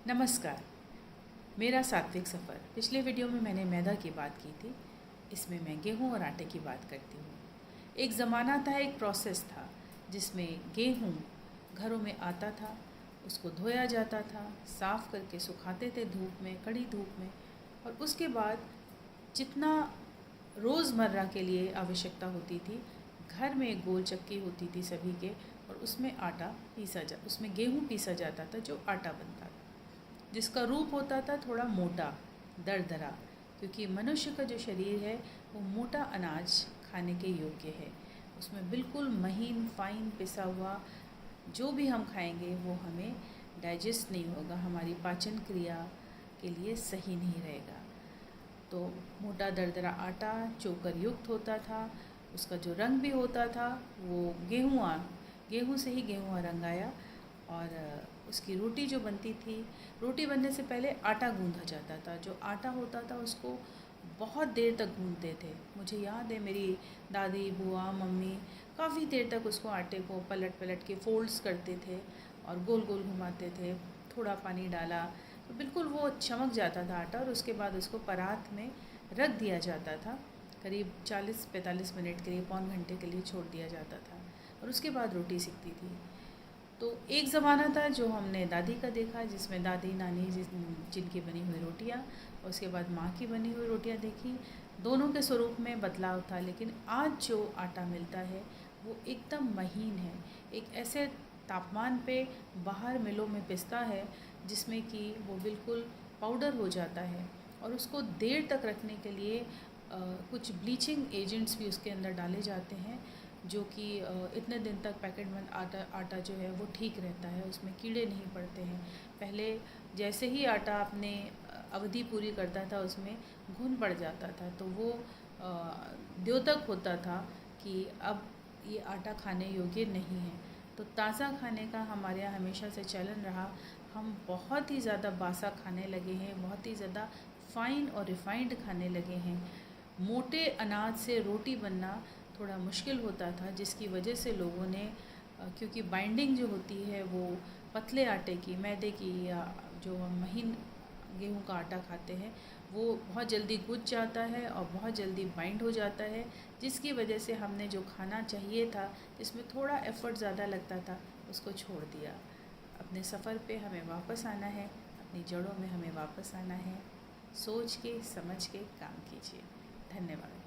नमस्कार। मेरा सात्विक सफ़र। पिछले वीडियो में मैंने मैदा की बात की थी। इसमें मैं गेहूँ और आटे की बात करती हूँ। एक ज़माना था, एक प्रोसेस था जिसमें गेहूँ घरों में आता था, उसको धोया जाता था, साफ़ करके सुखाते थे धूप में, कड़ी धूप में, और उसके बाद जितना रोज़मर्रा के लिए आवश्यकता होती थी, घर में एक गोल चक्की होती थी सभी के, और उसमें गेहूँ पीसा जाता था जो आटा बनता था, जिसका रूप होता था थोड़ा मोटा, दरदरा, क्योंकि मनुष्य का जो शरीर है वो मोटा अनाज खाने के योग्य है। उसमें बिल्कुल महीन फाइन पिसा हुआ जो भी हम खाएंगे वो हमें डाइजेस्ट नहीं होगा, हमारी पाचन क्रिया के लिए सही नहीं रहेगा। तो मोटा दरदरा आटा चोकर युक्त होता था। उसका जो रंग भी होता था वो गेहूँ से ही गेहूँ रंग आया। और उसकी रोटी जो बनती थी, रोटी बनने से पहले आटा गूँधा जाता था। जो आटा होता था उसको बहुत देर तक गूँधते थे। मुझे याद है मेरी दादी, बुआ, मम्मी काफ़ी देर तक उसको आटे को पलट पलट के फोल्ड्स करते थे और गोल गोल घुमाते थे। थोड़ा पानी डाला तो बिल्कुल वो चमक जाता था आटा, और उसके बाद उसको परात में रख दिया जाता था। करीब 40-45 मिनट के लिए, पौन घंटे के लिए छोड़ दिया जाता था, और उसके बाद रोटी सिकती थी। तो एक ज़माना था जो हमने दादी का देखा, जिसमें दादी नानी जिनकी बनी हुई रोटियाँ, और उसके बाद माँ की बनी हुई रोटियाँ देखी। दोनों के स्वरूप में बदलाव था, लेकिन आज जो आटा मिलता है वो एकदम महीन है। एक ऐसे तापमान पे बाहर मिलों में पिसता है जिसमें कि वो बिल्कुल पाउडर हो जाता है, और उसको देर तक रखने के लिए कुछ ब्लीचिंग एजेंट्स भी उसके अंदर डाले जाते हैं, जो कि इतने दिन तक पैकेट बंद आटा जो है वो ठीक रहता है, उसमें कीड़े नहीं पड़ते हैं। पहले जैसे ही आटा अपने अवधि पूरी करता था उसमें घुन पड़ जाता था, तो वो द्योतक होता था कि अब ये आटा खाने योग्य नहीं है। तो ताज़ा खाने का हमारे यहाँ हमेशा से चलन रहा। हम बहुत ही ज़्यादा बासा खाने लगे हैं, बहुत ही ज़्यादा फाइन और रिफाइंड खाने लगे हैं। मोटे अनाज से रोटी बनना थोड़ा मुश्किल होता था, जिसकी वजह से लोगों ने क्योंकि बाइंडिंग जो होती है वो पतले आटे की, मैदे की, या जो हम महीन गेहूं का आटा खाते हैं वो बहुत जल्दी गुज जाता है और बहुत जल्दी बाइंड हो जाता है, जिसकी वजह से हमने जो खाना चाहिए था जिसमें थोड़ा एफ़र्ट ज़्यादा लगता था उसको छोड़ दिया। अपने सफ़र पे हमें वापस आना है, अपनी जड़ों में हमें वापस आना है। सोच के समझ के काम कीजिए। धन्यवाद।